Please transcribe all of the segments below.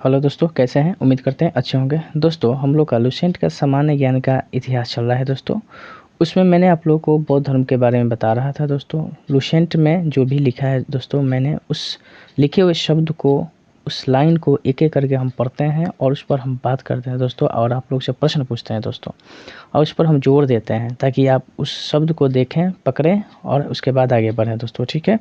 Hello दोस्तों, कैसे हैं? उम्मीद करते हैं अच्छे होंगे। दोस्तों, हम लोग का लुसेंट का सामान्य ज्ञान का इतिहास चल रहा है दोस्तों। उसमें मैंने आप लोगों को बौद्ध धर्म के बारे में बता रहा था दोस्तों। लुसेंट में जो भी लिखा है दोस्तों, मैंने उस लिखे हुए शब्द को, उस लाइन को एक एक करके हम पढ़ते हैं और उस पर हम बात करते हैं दोस्तों, और आप लोग से प्रश्न पूछते हैं दोस्तों, और उस पर हम जोर देते हैं ताकि आप उस शब्द को देखें, पकड़ें और उसके बाद आगे बढ़ें दोस्तों। ठीक है,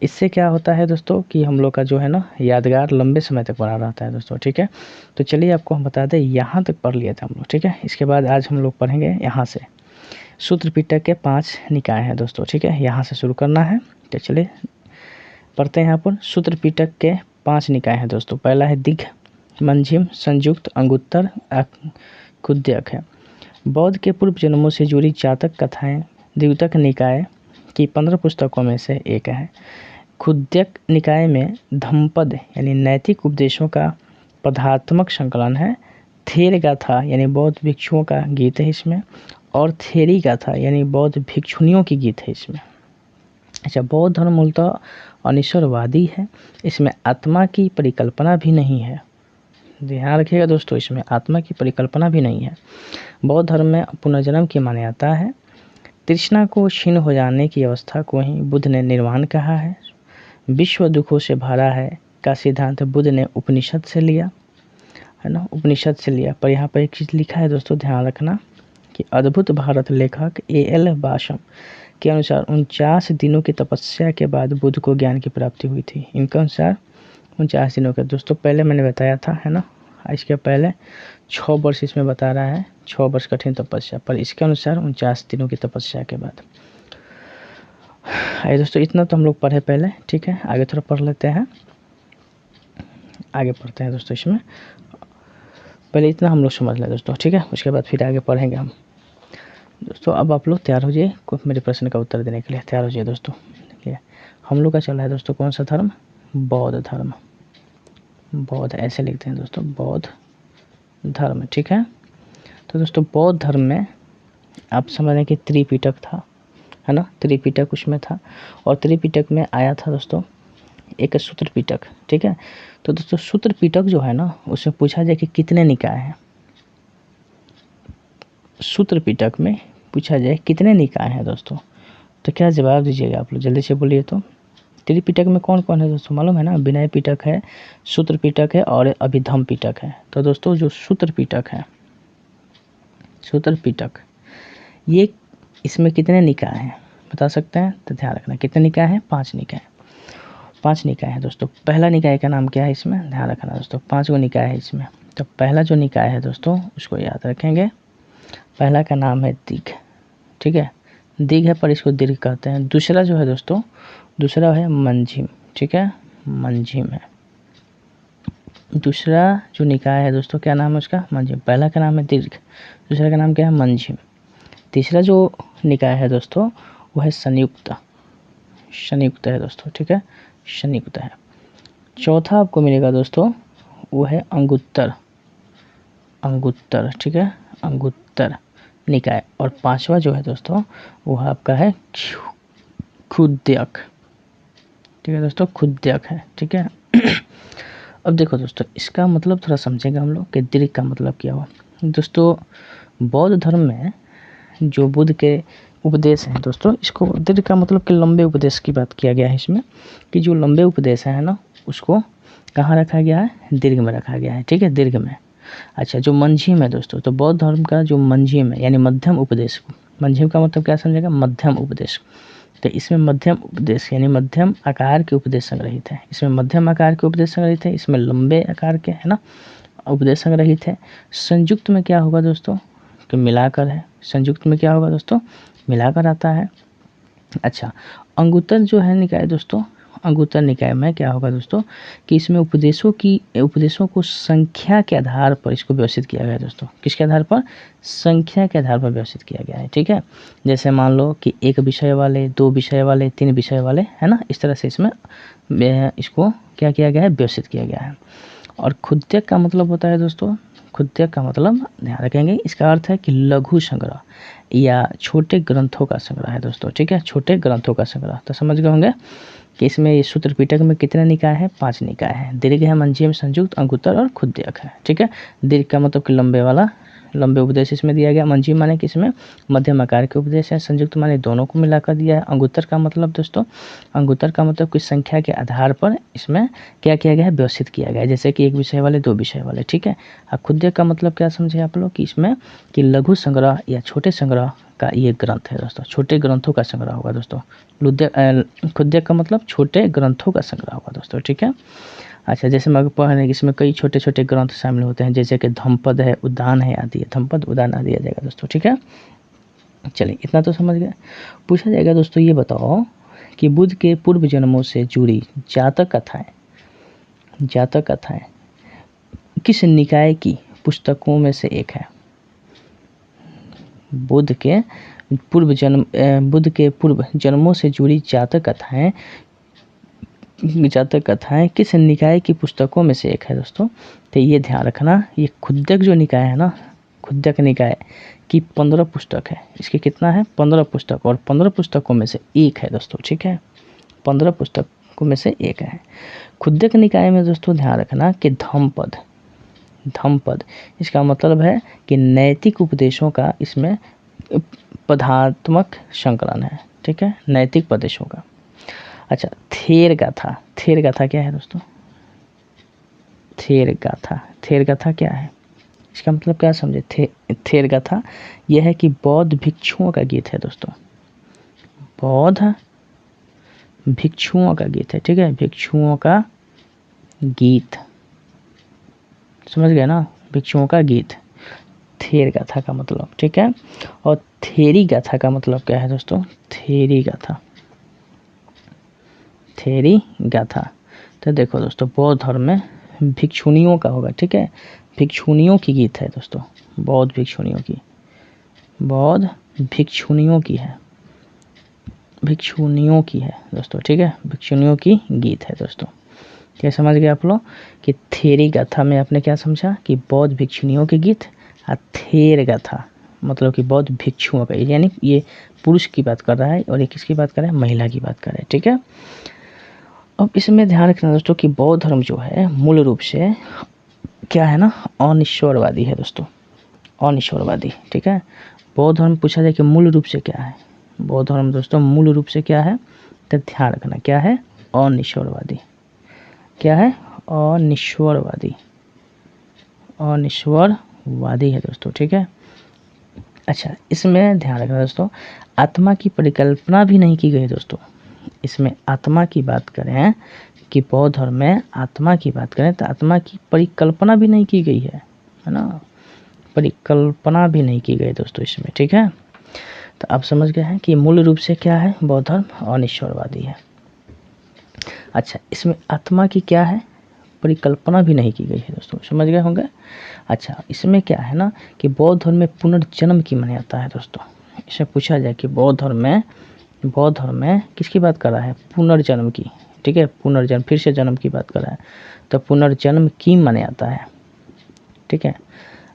इससे क्या होता है दोस्तों कि हम लोग का जो है ना यादगार लंबे समय तक बना रहता है दोस्तों। ठीक है, तो चलिए आपको हम बता दें, यहाँ तक पढ़ लिए थे हम लोग। ठीक है, इसके बाद आज हम लोग पढ़ेंगे यहाँ से सूत्र पिटक के 5 निकाय हैं दोस्तों। ठीक है, यहाँ से शुरू करना है। तो चलिए पढ़ते हैं। यहाँ पर सूत्र पिटक के 5 निकाय हैं दोस्तों। पहला है दिघ, मंजिम, संयुक्त, अंगुत्तर, कुद्यक है। बौद्ध के पूर्व जन्मों से जुड़ी जातक कथाएं द्वितक निकाय की 15 पुस्तकों में से एक है। कुद्यक निकाय में धम्मपद यानी नैतिक उपदेशों का पदार्थात्मक संकलन है। थेर गाथा यानी बौद्ध भिक्षुओं का गीत है इसमें, और थेरी गाथा यानी बौद्ध भिक्षुनियों की गीत है इसमें। अच्छा, बौद्ध धर्म मूलतः अनिश्वरवादी है। इसमें आत्मा की परिकल्पना भी नहीं है। ध्यान रखिएगा दोस्तों, इसमें आत्मा की परिकल्पना भी नहीं है। बौद्ध धर्म में पुनर्जन्म की मान्यता है। तृष्णा को क्षीण हो जाने की अवस्था को ही बुद्ध ने निर्वाण कहा है। विश्व दुखों से भरा है का सिद्धांत बुद्ध ने उपनिषद से लिया है ना, उपनिषद से लिया। पर यहाँ पर एक चीज़ लिखा है दोस्तों, ध्यान रखना कि अद्भुत भारत लेखक A.L. बाशम के अनुसार 49 दिनों की तपस्या के बाद बुद्ध को ज्ञान की प्राप्ति हुई थी। इनके अनुसार 49 दिनों के दोस्तों, पहले मैंने बताया था है ना, इसके पहले 6 वर्ष इसमें बता रहा है, 6 वर्ष कठिन तपस्या, पर इसके अनुसार 49 दिनों की तपस्या के बाद। आइए दोस्तों, इतना तो हम लोग पढ़े पहले। ठीक है, आगे थोड़ा पढ़ लेते हैं, आगे पढ़ते हैं दोस्तों। इसमें पहले इतना हम लोग समझ लें दोस्तों। ठीक है, उसके बाद फिर आगे पढ़ेंगे हम दोस्तों। अब आप लोग तैयार हो जाइए मेरे प्रश्न का उत्तर देने के लिए। तैयार हो जाइए दोस्तों। देखिए, हम लोग का चल रहा है दोस्तों कौन सा धर्म? बौद्ध धर्म। बौद्ध ऐसे लिखते हैं दोस्तों, बौद्ध धर्म। ठीक है, तो दोस्तों बौद्ध धर्म में आप समझ रहे कि त्रिपिटक था है ना, त्रिपिटक उसमें था, और त्रिपिटक में आया था दोस्तों एक सूत्र पिटक। ठीक है, तो दोस्तों सूत्र पिटक जो है ना, उसमें पूछा जाए कि कितने निकाय हैं। सूत्र पिटक में पूछा जाए कितने निकाय हैं दोस्तों, तो क्या जवाब दीजिएगा आप लोग? जल्दी से बोलिए। तो त्रिपिटक में कौन कौन है दोस्तों, मालूम है ना? विनय पिटक है, सूत्र पिटक है और अभिधम्म पिटक है। तो दोस्तों जो सूत्र पिटक है, सूत्र पिटक, ये इसमें कितने निकाय हैं बता सकते हैं? तो ध्यान रखना, कितने निकाय हैं? 5 निकाय। 5 निकाय है दोस्तों। पहला निकाय का नाम क्या है इसमें? ध्यान रखना दोस्तों, 5 गो निकाय है इसमें। तो पहला जो निकाय है दोस्तों, उसको याद रखेंगे। पहला का नाम है दिघ। ठीक है, दिघ है पर इसको दीर्घ कहते हैं। दूसरा जो है दोस्तों, दूसरा है मंजिम। ठीक है, मंजिम है दूसरा जो निकाय है दोस्तों। क्या नाम है उसका? मंजिम। पहला का नाम है दीर्घ, दूसरा का नाम क्या है? मंजिम। तीसरा जो निकाय है दोस्तों, वो है संयुक्त। संयुक्त है दोस्तों। ठीक है, संयुक्त है। चौथा आपको मिलेगा दोस्तों, वो है अंगुत्तर। अंगुत्तर। ठीक है, अंगुत्तर निकाय। और 5वां जो है दोस्तों, वो आपका है कुद्यक। ठीक है दोस्तों, कुद्यक है। ठीक है अब देखो दोस्तों, इसका मतलब थोड़ा समझेंगे हम लोग कि दीर्घ का मतलब क्या हुआ दोस्तों। बौद्ध धर्म में जो बुद्ध के उपदेश हैं दोस्तों, इसको दीर्घ का मतलब कि लंबे उपदेश की बात किया गया है इसमें, कि जो लंबे उपदेश है ना, उसको कहाँ रखा गया है? दीर्घ में रखा गया है। ठीक है, दीर्घ में। अच्छा, जो मंजिम है दोस्तों, तो बौद्ध धर्म का जो मंजिम है यानी मध्यम उपदेश, मंजिम का मतलब क्या समझेगा? मध्यम उपदेश। तो इसमें मध्यम उपदेश यानी मध्यम आकार के उपदेश संग्रहित है। इसमें मध्यम आकार के उपदेश संग्रहित है, इसमें लंबे आकार के है ना उपदेश संग्रहित है। संयुक्त में क्या होगा दोस्तों? कि मिलाकर है। संयुक्त में क्या होगा दोस्तों? मिलाकर आता है। अच्छा, अंगुत्तर जो है निकाय दोस्तों, अंगुत्तर निकाय में क्या होगा दोस्तों कि इसमें उपदेशों को संख्या के आधार पर इसको व्यवस्थित किया गया है दोस्तों। किसके आधार पर? संख्या के आधार पर व्यवस्थित किया गया है। ठीक है, जैसे मान लो कि 1 विषय वाले, 2 विषय वाले, 3 विषय वाले, है ना, इस तरह से इसमें इसको क्या किया गया है? व्यवस्थित किया गया है। और खुद्यक का मतलब होता है दोस्तों, खुद्यक का मतलब ध्यान रखेंगे, इसका अर्थ है कि लघु संग्रह या छोटे ग्रंथों का संग्रह है दोस्तों। ठीक है, छोटे ग्रंथों का संग्रह। तो समझ गए होंगे कि इसमें ये सूत्र पिटक में कितने निकाय है? 5 निकाय है। दीर्घ है, मंजीय में संयुक्त, अंगुत्तर और खुद्यक है। ठीक है, दीर्घ का मतलब कि लंबे वाला, लंबे उपदेश इसमें दिया गया। मंजीय माने कि इसमें मध्यम आकार के उपदेश है। संयुक्त माने दोनों को मिलाकर दिया है। अंगुत्तर का मतलब दोस्तों, अंगुत्तर का मतलब कुछ संख्या के आधार पर इसमें क्या किया गया है? व्यवस्थित किया गया है, जैसे कि एक विषय वाले, 2 विषय वाले। ठीक है, अब खुद्यक का मतलब क्या समझे आप लोग कि इसमें कि लघु संग्रह या छोटे संग्रह का ये ग्रंथ है दोस्तों, छोटे ग्रंथों का संग्रह होगा दोस्तों। खुद्यक का मतलब छोटे ग्रंथों का संग्रह होगा दोस्तों। ठीक है, अच्छा, जैसे हम पढ़ रहे हैं इसमें कई छोटे छोटे ग्रंथ शामिल होते हैं, जैसे कि धम्मपद है, उद्यान है आदि है। धम्मपद उद्यान आदि आ जाएगा दोस्तों। ठीक है, चलिए इतना तो समझ गए। पूछा जाएगा दोस्तों, ये बताओ कि बुद्ध के पूर्व जन्मों से जुड़ी जातक कथाएं, जातक कथाएं किस निकाय की पुस्तकों में से एक है? बुद्ध के पूर्व जन्मों से जुड़ी जातक कथाएं किस निकाय की पुस्तकों में से एक है दोस्तों? तो ये ध्यान रखना, ये खुद्यक जो निकाय है ना, खुद्यक निकाय की 15 पुस्तक है। इसके कितना है? 15 पुस्तक, और 15 पुस्तकों में से एक है दोस्तों। ठीक है, 15 पुस्तकों में से एक है। खुद्यक निकाय में दोस्तों ध्यान रखना कि धम्मपद, इसका मतलब है कि नैतिक उपदेशों का इसमें पदात्मक संकलन है। ठीक है, नैतिक उपदेशों का। अच्छा, थेर गाथा क्या है दोस्तों? थेर गाथा क्या है? इसका मतलब क्या समझे? थेर गाथा यह है कि बौद्ध भिक्षुओं का गीत है दोस्तों, बौद्ध भिक्षुओं का गीत है। ठीक है, भिक्षुओं का गीत, समझ गए ना, भिक्षुओं का गीत, थेर गाथा का मतलब। ठीक है, और थेरी गाथा का मतलब क्या है दोस्तों? थेरी गाथा तो देखो दोस्तों, बौद्ध धर्म में भिक्षुणियों का होगा। ठीक है, भिक्षुणियों की गीत है दोस्तों, बौद्ध भिक्षुणियों की है दोस्तों। ठीक है, भिक्षुणियों की गीत है दोस्तों। क्या समझ गए आप लोग कि थेरी गाथा में आपने क्या समझा कि बौद्ध भिक्षुणियों के गीत, और थेर गाथा मतलब कि बौद्ध भिक्षुओं का, यानी ये पुरुष की बात कर रहा है और ये किसकी बात कर रहा है? महिला की बात कर रहा है। ठीक है, अब इसमें ध्यान रखना दोस्तों कि बौद्ध धर्म जो है मूल रूप से क्या है ना, अनिश्वरवादी है दोस्तों, अनिश्वरवादी। ठीक है, बौद्ध धर्म पूछा जाए कि मूल रूप से क्या है? बौद्ध धर्म दोस्तों मूल रूप से क्या है? तो ध्यान रखना क्या है? अनिश्वरवादी। क्या है? अनिश्वरवादी है दोस्तों। ठीक है, अच्छा, इसमें ध्यान रखना दोस्तों, आत्मा की परिकल्पना भी नहीं की गई दोस्तों। इसमें आत्मा की बात करें कि बौद्ध धर्म में आत्मा की बात करें तो आत्मा की परिकल्पना भी नहीं की गई है ना, परिकल्पना भी नहीं की गई दोस्तों इसमें। ठीक है, तो आप समझ गए हैं कि मूल रूप से क्या है? बौद्ध धर्म अनिश्वरवादी है। अच्छा, इसमें आत्मा की क्या है? परिकल्पना भी नहीं की गई है दोस्तों, समझ गए होंगे। अच्छा, इसमें क्या है ना कि बौद्ध धर्म में पुनर्जन्म की मान्यता है दोस्तों। इसमें पूछा जाए कि बौद्ध धर्म में किसकी बात कर रहा है? पुनर्जन्म की। ठीक है, पुनर्जन्म, फिर से जन्म की बात कर रहा है, तो पुनर्जन्म की मान्यता है। ठीक है,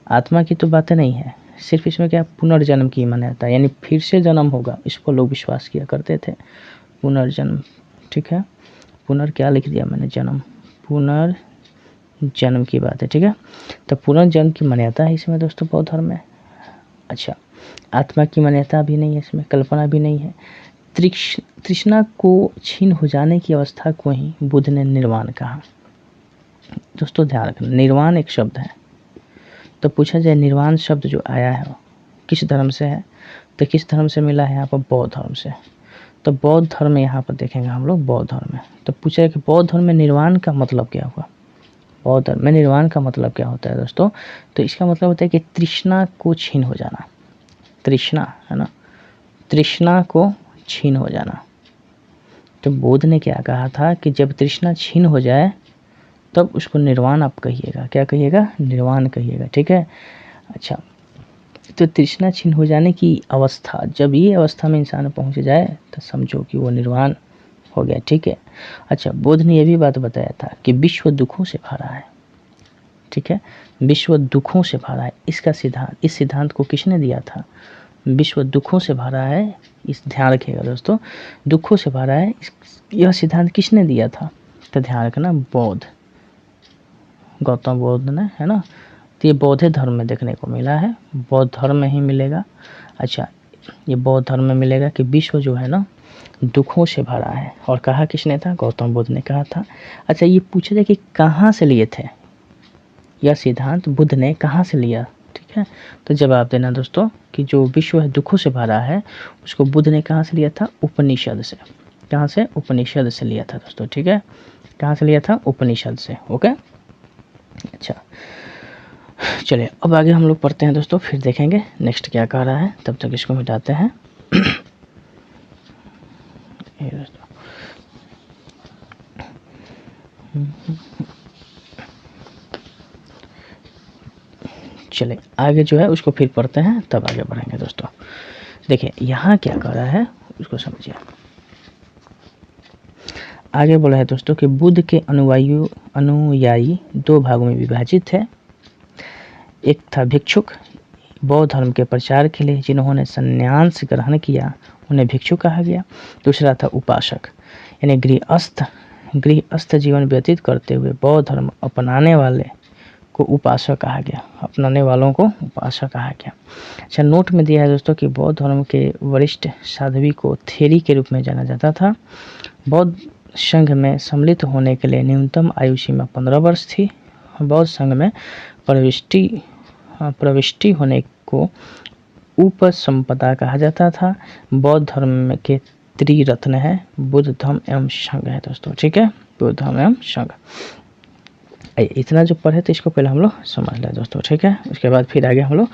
आत्मा की तो बातें नहीं है, सिर्फ इसमें क्या पुनर्जन्म की मान्यता है, यानी फिर से जन्म होगा, इसको लोग विश्वास किया करते थे, पुनर्जन्म। ठीक है, पुनर् क्या लिख दिया मैंने? जन्म, पुनर्जन्म की बात है। ठीक है, तो पुनर्जन्म की मान्यता है इसमें दोस्तों बौद्ध धर्म में। अच्छा, आत्मा की मान्यता भी नहीं है इसमें, कल्पना भी नहीं है। तृष्णा को छीन हो जाने की अवस्था को ही बुद्ध ने निर्वाण कहा दोस्तों। ध्यान रखना, निर्वाण एक शब्द है, तो पूछा जाए निर्वाण शब्द जो आया है वो किस धर्म से है? तो किस धर्म से मिला है यहाँ पर? बौद्ध धर्म से। तो बौद्ध धर्म में यहाँ पर देखेंगे हम लोग, बौद्ध धर्म में। तो पूछा है कि बौद्ध धर्म में निर्वाण का मतलब क्या हुआ? बौद्ध धर्म में निर्वाण का मतलब क्या होता है दोस्तों? तो इसका मतलब होता है कि तृष्णा को छीन हो जाना, तृष्णा है ना, तृष्णा को छीन हो जाना। तो बुद्ध ने क्या कहा था कि जब तृष्णा छीन हो जाए तब उसको निर्वाण आप कहिएगा। क्या कहिएगा? निर्वाण कहिएगा। ठीक है, अच्छा, तो तृष्णा छीन हो जाने की अवस्था, जब ये अवस्था में इंसान पहुंच जाए तो समझो कि वो निर्वाण हो गया। ठीक है, अच्छा, बुद्ध ने यह भी बात बताया था कि विश्व दुखों से भरा है। ठीक है, विश्व दुखों से भरा है, इसका सिद्धांत, इस सिद्धांत को किसने दिया था? विश्व दुखों से भरा है, इस ध्यान रखिएगा दोस्तों, दुखों से भरा है, यह सिद्धांत किसने दिया था? तो ध्यान रखना, बौद्ध, गौतम बुद्ध ने, है ना। तो ये बौद्ध धर्म में देखने को मिला है, बौद्ध धर्म में ही मिलेगा। अच्छा, ये बौद्ध धर्म में मिलेगा कि विश्व जो है ना दुखों से भरा है। और कहा किसने था? गौतम बुद्ध ने कहा था। अच्छा, ये पूछा जाए कि कहाँ से लिए थे यह सिद्धांत, बुद्ध ने कहाँ से लिया? ठीक है, तो जवाब देना दोस्तों कि जो विश्व है दुखों से भरा है उसको बुद्ध ने कहाँ से लिया था? उपनिषद से। कहाँ से? उपनिषद से लिया था दोस्तों। ठीक है, कहाँ से लिया था? उपनिषद से। ओके, अच्छा चलिए अब आगे हम लोग पढ़ते हैं दोस्तों, फिर देखेंगे नेक्स्ट क्या कह रहा है। तब तक इसको मिटाते हैं। चले आगे जो है उसको फिर पढ़ते हैं, तब आगे बढ़ेंगे दोस्तों। देखिए यहाँ क्या कह रहा है उसको समझिए। आगे बोला है दोस्तों कि बुद्ध के अनुयायी दो भागों में विभाजित है। एक था भिक्षुक, बौद्ध धर्म के प्रचार के लिए जिन्होंने संन्यास ग्रहण किया उन्हें भिक्षु कहा गया। दूसरा था उपासक, यानी गृहस्थ जीवन व्यतीत करते हुए बौद्ध धर्म अपनाने वाले को उपासक कहा गया, अपनाने वालों को उपासक कहा गया। अच्छा, नोट में दिया है दोस्तों कि बौद्ध धर्म के वरिष्ठ साध्वी को थेरी के रूप में जाना जाता था। बौद्ध संघ में सम्मिलित होने के लिए न्यूनतम आयु सीमा 15 वर्ष थी। बौद्ध संघ में प्रविष्टि होने को उपसंपदा कहा जाता था। बौद्ध धर्म के त्रिरत्न है, बुद्ध धर्म एवं संघ है दोस्तों। ठीक है, बुद्ध धर्म एवं संघ। इतना जो पढ़े तो इसको पहले हम लोग समझ लें दोस्तों। ठीक है, उसके बाद फिर आगे हम लोग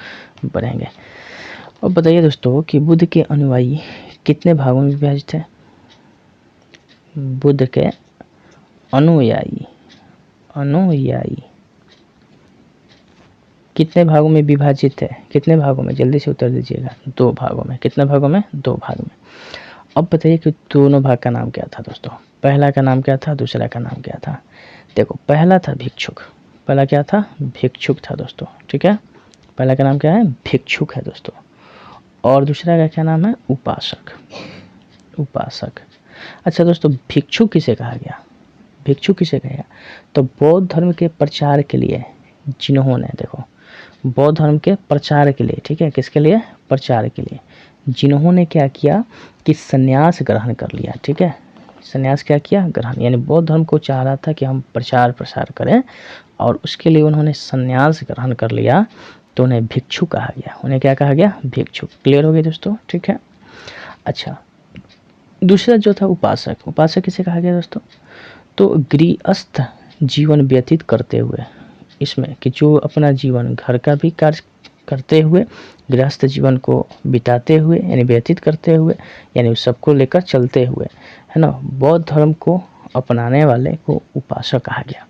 बढ़ेंगे। अब बताइए दोस्तों कि बुद्ध के अनुयायी कितने भागों में विभाजित है? बुद्ध के अनुयायी कितने भागों में विभाजित है? कितने भागों में? जल्दी से उत्तर दीजिएगा। 2 भागों में। कितने भागों में? 2 भाग में। अब बताइए कि दोनों भाग का नाम क्या था दोस्तों? पहला का नाम क्या था, दूसरा का नाम क्या था? देखो, पहला था भिक्षुक। पहला क्या था? भिक्षुक था दोस्तों। ठीक है, पहला का नाम क्या है? भिक्षुक है दोस्तों। और दूसरा का क्या नाम है? उपासक। अच्छा दोस्तों, भिक्षुक किसे कहा गया? भिक्षुक किसे कहा गया? तो बौद्ध धर्म के प्रचार के लिए जिन्होंने, देखो, बौद्ध धर्म के प्रचार के लिए, ठीक है, किसके लिए? प्रचार के लिए जिन्होंने क्या किया कि संन्यास ग्रहण कर लिया। ठीक है, संन्यास क्या किया? ग्रहण, यानी बौद्ध धर्म को चाह रहा था कि हम प्रचार प्रसार करें और उसके लिए उन्होंने संन्यास ग्रहण कर लिया, तो उन्हें भिक्षु कहा गया। उन्हें क्या कहा गया? भिक्षु। क्लियर हो गया दोस्तों? ठीक है, अच्छा दूसरा जो था उपासक। उपासक किसे कहा गया दोस्तों? तो गृहस्थ जीवन व्यतीत करते हुए, इसमें कि जो अपना जीवन घर का भी कार्य करते हुए, गृहस्थ जीवन को बिताते हुए, यानी व्यतीत करते हुए, यानी उस सबको लेकर चलते हुए, है ना, बौद्ध धर्म को अपनाने वाले को उपासक कहा गया।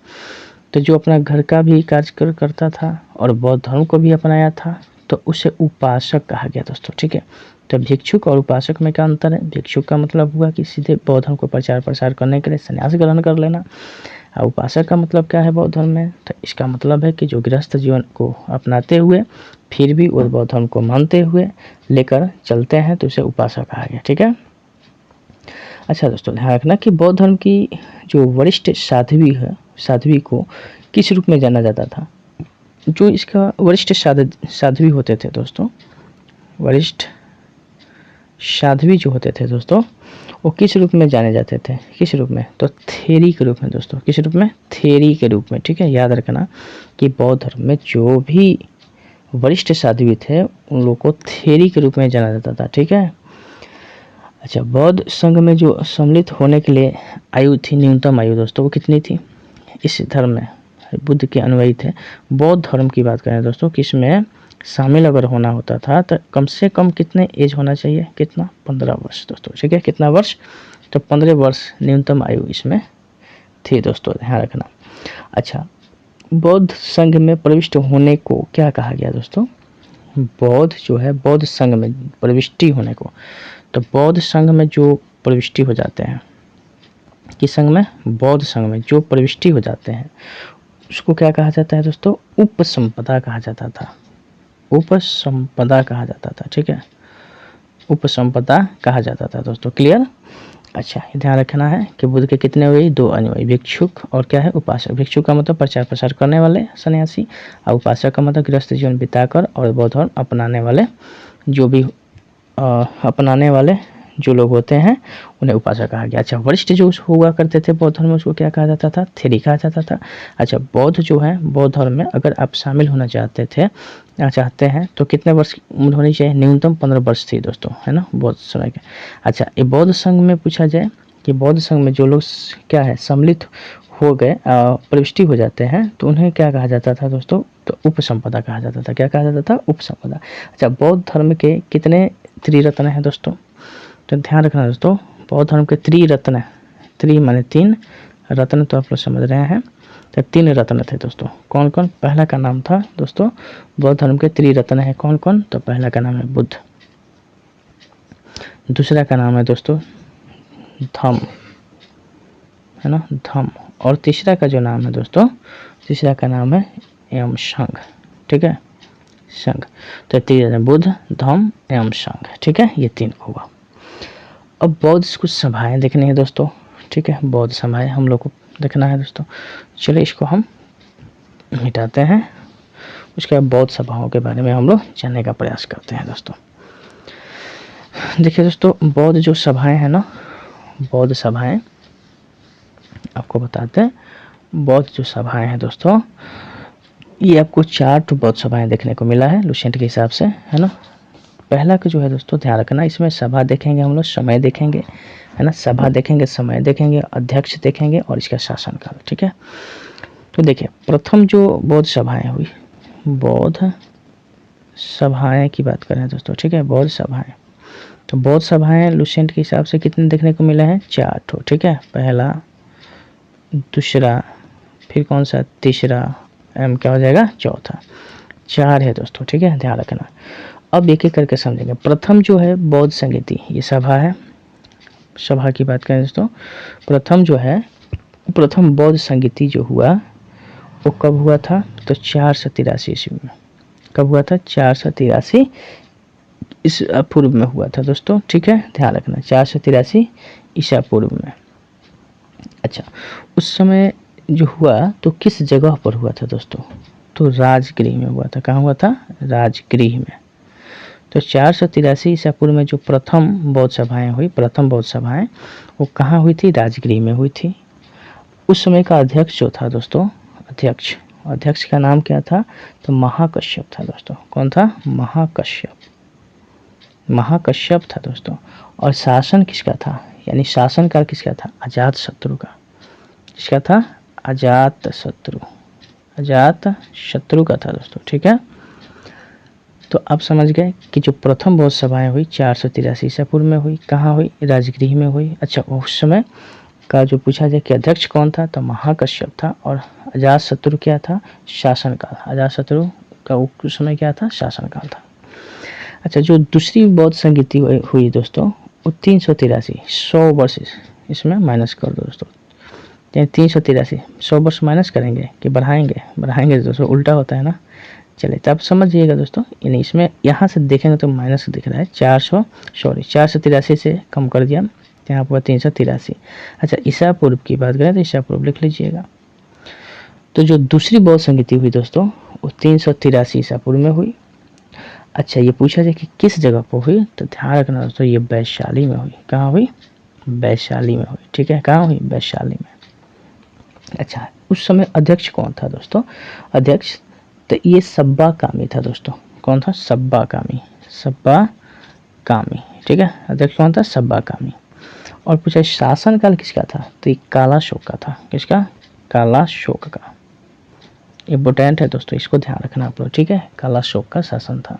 तो जो अपना घर का भी कार्य करता था और बौद्ध धर्म को भी अपनाया था, तो उसे उपासक कहा गया दोस्तों। ठीक है, तो भिक्षुक और उपासक में क्या अंतर है? भिक्षुक का मतलब हुआ कि सीधे बौद्ध धर्म को प्रचार प्रसार करने के लिए संन्यास ग्रहण कर लेना, और उपासक का मतलब क्या है बौद्ध धर्म में? तो इसका मतलब है कि जो गृहस्थ जीवन को अपनाते हुए फिर भी उस बौद्ध धर्म को मानते हुए लेकर चलते हैं, तो उसे उपासक कहा गया। ठीक है, अच्छा दोस्तों ध्यान रखना कि बौद्ध धर्म की जो वरिष्ठ साध्वी है, साध्वी को किस रूप में जाना जाता था? जो इसका वरिष्ठ साध्वी होते थे दोस्तों, वरिष्ठ साध्वी जो होते थे दोस्तों, वो किस रूप में जाने जाते थे? किस रूप में? तो थेरी के रूप में दोस्तों। किस रूप में? थेरी के रूप में। ठीक है, याद रखना कि बौद्ध धर्म में जो भी वरिष्ठ साध्वी थे उन लोगों को थेरी के रूप में जाना जाता था। ठीक है, अच्छा बौद्ध संघ में जो सम्मिलित होने के लिए आयु थी, न्यूनतम आयु दोस्तों, वो कितनी थी? इस धर्म में बुद्ध के अनुयायी थे, बौद्ध धर्म की बात करें दोस्तों, किसमें शामिल अगर होना होता था तो कम से कम कितने एज होना चाहिए? कितना? 15 वर्ष दोस्तों। ठीक है, कितना वर्ष? तो 15 वर्ष न्यूनतम आयु इसमें थी दोस्तों, ध्यान रखना। अच्छा, बौद्ध संघ में प्रविष्ट होने को क्या कहा गया दोस्तों? बौद्ध जो है बौद्ध संघ में प्रविष्टि होने को, तो बौद्ध संघ में जो प्रविष्टि हो जाते हैं, किस संघ में? बौद्ध संघ में जो प्रविष्टि हो जाते हैं उसको क्या कहा जाता है दोस्तों? उपसंपदा कहा जाता था। उपसंपदा कहा जाता था। ठीक है, उपसंपदा कहा जाता था दोस्तों। क्लियर। अच्छा, ध्यान रखना है कि बुद्ध के कितने हुए, 2 अनुयायी, भिक्षुक और क्या है, उपासक। भिक्षुक का मतलब प्रचार प्रसार करने वाले सन्यासी, और उपासक का मतलब गृहस्थ जीवन बिताकर और बौद्ध धर्म अपनाने वाले जो भी अपनाने वाले जो लोग होते हैं उन्हें उपासक कहा गया। अच्छा, वरिष्ठ जो हुआ करते थे बौद्ध धर्म में उसको क्या कहा जाता था, थेरी कहा जाता था। अच्छा, बौद्ध जो है बौद्ध धर्म में अगर आप शामिल होना चाहते हैं तो कितने वर्ष की उम्र होनी चाहिए, न्यूनतम 15 वर्ष थी दोस्तों, है ना, बौद्ध समय के। अच्छा, ये बौद्ध संघ में पूछा जाए कि बौद्ध संघ में जो लोग क्या है सम्मिलित हो गए, प्रविष्टि हो जाते हैं, तो उन्हें क्या कहा जाता था दोस्तों, तो उपसंपदा कहा जाता था। क्या कहा जाता था, उपसंपदा। अच्छा, बौद्ध धर्म के कितने त्रिरत्न हैं दोस्तों, तो ध्यान रखना दोस्तों, बौद्ध धर्म के त्रिरत्न, त्रि माने 3, रत्न तो आप लोग समझ रहे हैं, तो 3 रत्न थे दोस्तों। कौन कौन, पहला का नाम था दोस्तों, बौद्ध धर्म के त्रिरत्न है कौन कौन, तो पहला का नाम है बुद्ध, दूसरा का नाम है दोस्तों धम्म, है ना, धम्म, और तीसरा का जो नाम है दोस्तों, तीसरा का नाम है एवं संघ। ठीक है, संघ। तो 3 बुद्ध, धम्म एवं संघ। ठीक है, ये 3 हुआ। अब बौद्ध कुछ सभाएं देखनी है दोस्तों। ठीक है, बौद्ध सभाएं हम लोग को देखना है दोस्तों। चलिए इसको हम मिटाते हैं, उसके बाद बौद्ध सभाओं के बारे में हम लोग जानने का प्रयास करते हैं दोस्तों। देखिए दोस्तों, बौद्ध जो सभाएं हैं ना, बौद्ध सभाएं आपको बताते हैं, बौद्ध जो सभाएं हैं दोस्तों, ये आपको 4 बौद्ध सभाएं देखने को मिला है लुसेंट के हिसाब से, है ना। पहला का जो है दोस्तों, ध्यान रखना, इसमें सभा देखेंगे हम लोग, समय देखेंगे, है ना, सभा देखेंगे, समय देखेंगे, अध्यक्ष देखेंगे और इसका शासनकाल। ठीक है, तो देखिए प्रथम जो बौद्ध सभाएं हुई, बौद्ध सभाएं की बात करें दोस्तों, ठीक है, बौद्ध सभाएं, तो बौद्ध सभाएं लुसेंट के हिसाब से कितने देखने को मिले हैं, 4 ठो। ठीक है, पहला, दूसरा, फिर कौन सा, तीसरा, क्या हो जाएगा, चौथा, 4 है दोस्तों। ठीक है, ध्यान रखना। अब एक एक करके समझेंगे। प्रथम जो है बौद्ध संगीति, ये सभा है, सभा की बात करें दोस्तों, प्रथम जो है, प्रथम बौद्ध संगीति जो हुआ वो कब हुआ था, तो 483 ईस्वी में। कब हुआ था, 483 ईसा पूर्व में हुआ था दोस्तों। ठीक है, ध्यान रखना, 483 ईसा पूर्व में। अच्छा, उस समय जो हुआ तो किस जगह पर हुआ था दोस्तों, तो राजगृह में हुआ था। कहाँ हुआ था, राजगृह में। तो 483 ईसा पूर्व में जो प्रथम बौद्ध सभाएं हुई, प्रथम बौद्ध सभाएं, वो कहाँ हुई थी, राजगृह में हुई थी। उस समय का अध्यक्ष जो था दोस्तों, अध्यक्ष का नाम क्या था, तो महाकश्यप था दोस्तों। कौन था, महाकश्यप था दोस्तों। और शासन किसका था, यानी शासनकाल किसका था, अजातशत्रु का। किसका था, अजातशत्रु का था दोस्तों। ठीक है, तो आप समझ गए कि जो प्रथम बौद्ध सभाएं हुई 483 ईसा पूर्व में हुई, कहाँ हुई, राजगृह में हुई। अच्छा, उस समय का जो पूछा जाए कि अध्यक्ष कौन था, तो महाकश्यप था, और अजातशत्रु क्या था, शासनकाल। अजातशत्रु का उस समय क्या था, शासनकाल था। अच्छा, जो दूसरी बौद्ध संगीति हुई दोस्तों, वो 383, 100 वर्ष इसमें माइनस कर दो दोस्तों, 383, 100 वर्ष माइनस करेंगे कि बढ़ाएंगे दोस्तों, उल्टा होता है ना। चलिए, तो आप समझिएगा दोस्तों, यानी इसमें यहाँ से देखेंगे तो माइनस दिख रहा है, 483 से कम कर दिया, यहाँ पर 383। अच्छा, ईसा पूर्व की बात करें तो ईसा पूर्व लिख लीजिएगा। तो जो दूसरी बौद्ध संगीति हुई दोस्तों, वो 383 ईसा पूर्व में हुई। अच्छा, ये पूछा जाए कि किस जगह पर हुई, तो ध्यान रखना दोस्तों, ये वैशाली में हुई। कहाँ हुई, वैशाली में हुई। ठीक है, कहाँ हुई, वैशाली में। अच्छा, उस समय अध्यक्ष कौन था दोस्तों, अध्यक्ष, तो ये सब्बा कामी था दोस्तों। कौन था, सब्बा कामी। ठीक है, अध्यक्ष कौन था, सब्बा कामी। और पूछा शासनकाल किसका था, तो ये कालाशोक का था। किसका, कालाशोक का। इम्पोर्टेंट है दोस्तों, इसको ध्यान रखना आप लोग। ठीक है, कालाशोक का शासन था।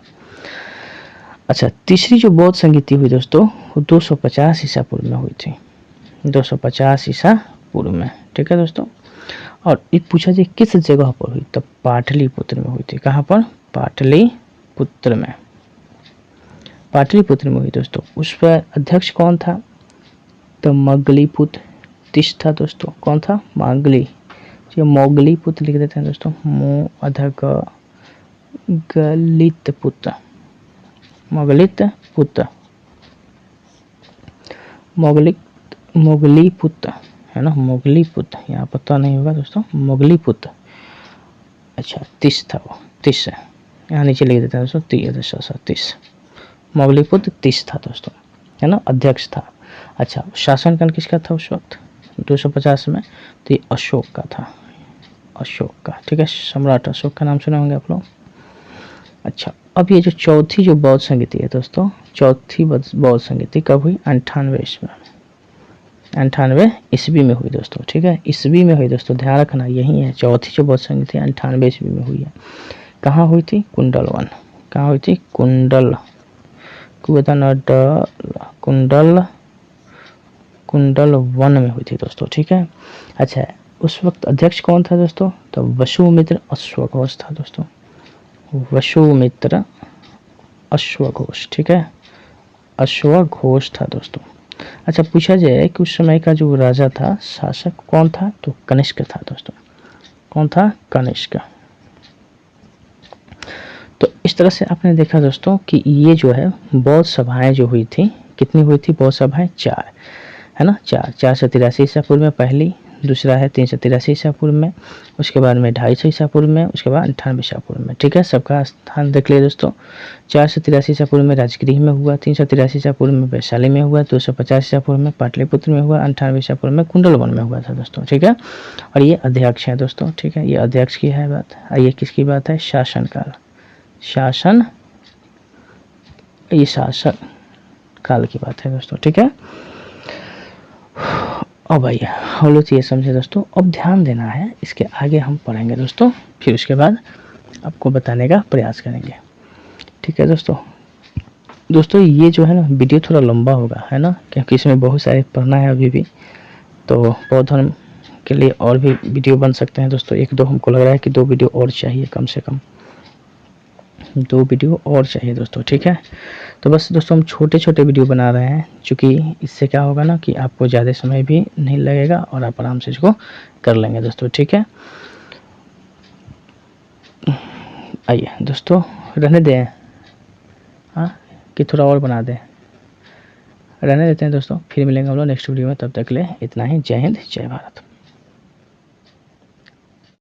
अच्छा, तीसरी जो बौद्ध संगीति हुई दोस्तों, वो 250 ईसा पूर्व में हुई थी, 250 ईसा पूर्व में। ठीक है दोस्तों, और ये पूछा जाए किस जगह पर हुई, तो पाटलिपुत्र में हुई थी। कहाँ पर, पाटलिपुत्र में। पाटलिपुत्र में हुई दोस्तों। उस पर अध्यक्ष कौन था, तो मगलीपुत्र था दोस्तों। कौन था, मागली, जो मोगलीपुत्र लिख देते हैं दोस्तों, मो अधक गलित पुत्र, मोगलित पुत्र, मोगलीपुत्र है ना, मोगलीपुत्र, यहाँ पता नहीं होगा दोस्तों, मोगलीपुत्र। अच्छा, तीस था वो, तीस है, यहाँ नीचे लिख देते हैं दोस्तों, तीस। मोगलीपुत्र तीस था दोस्तों, है ना, अध्यक्ष था। अच्छा, शासनकाल किसका था उस वक्त 250 में? तो ये अशोक का था, अशोक का। ठीक है, सम्राट अशोक का नाम सुने होंगे आप लोग। अच्छा, अब ये जो चौथी जो बौद्ध संगीति है दोस्तों, चौथी बौद्ध संगीति कब हुई? 98 ईस्वी में, 98 ईस्वी में हुई दोस्तों। ठीक है, ईस्वी में हुई दोस्तों, ध्यान रखना यही है। चौथी जो बौद्ध संगीति 98 ईस्वी में हुई है। कहाँ हुई थी? कुंडल वन। कहाँ हुई थी? कुंडल, कुंडल वन में हुई थी दोस्तों। ठीक है, अच्छा, उस वक्त अध्यक्ष कौन था दोस्तों? तो वसुमित्र अश्वघोष था दोस्तों, वसुमित्र अश्वघोष। ठीक है, अश्वघोष था दोस्तों। अच्छा, पूछा जाए कि उस समय का जो राजा था, शासक कौन था? तो कनिष्क था दोस्तों। कौन था? कनिष्क। तो इस तरह से आपने देखा दोस्तों कि ये जो है बौद्ध सभाएं जो हुई थी, कितनी हुई थी बौद्ध सभाएं? 4, है ना, 483 ईसा पूर्व में पहली, दूसरा है 383 ईसा पूर्व में, उसके बाद में 250 ईसा पूर्व में, उसके बाद 98 ईसा पूर्व में। ठीक है, सबका स्थान देख लिया दोस्तों। 483 ईसा पूर्व में राजगृह में हुआ, 383 ईसा पूर्व में वैशाली में हुआ, 250 ईसा पूर्व में पाटलिपुत्र में हुआ, 98 ईसा पूर्व में कुंडल वन में हुआ था दोस्तों। ठीक है, और ये अध्यक्ष है दोस्तों। ठीक है, ये अध्यक्ष की है बात। ये किसकी बात है? शासनकाल, शासन, ये शासन काल की बात है दोस्तों। ठीक है, अब भैया हम लोग ये समझे दोस्तों। अब ध्यान देना है, इसके आगे हम पढ़ेंगे दोस्तों, फिर उसके बाद आपको बताने का प्रयास करेंगे। ठीक है दोस्तों ये जो है ना वीडियो थोड़ा लंबा होगा, है ना, क्योंकि इसमें बहुत सारे पढ़ना है अभी भी। तो बौद्ध धर्म के लिए और भी वीडियो बन सकते हैं दोस्तों। 1-2 हमको लग रहा है कि 2 वीडियो और चाहिए, कम से कम 2 वीडियो और चाहिए दोस्तों। ठीक है, तो बस दोस्तों हम छोटे छोटे वीडियो बना रहे हैं, क्योंकि इससे क्या होगा ना कि आपको ज़्यादा समय भी नहीं लगेगा और आप आराम से इसको कर लेंगे दोस्तों। ठीक है, आइए दोस्तों, रहने दें, हाँ, कि थोड़ा और बना दें? रहने देते हैं दोस्तों, फिर मिलेंगे हम लोग नेक्स्ट वीडियो में। तब तक के लिए इतना ही। जय हिंद, जय भारत।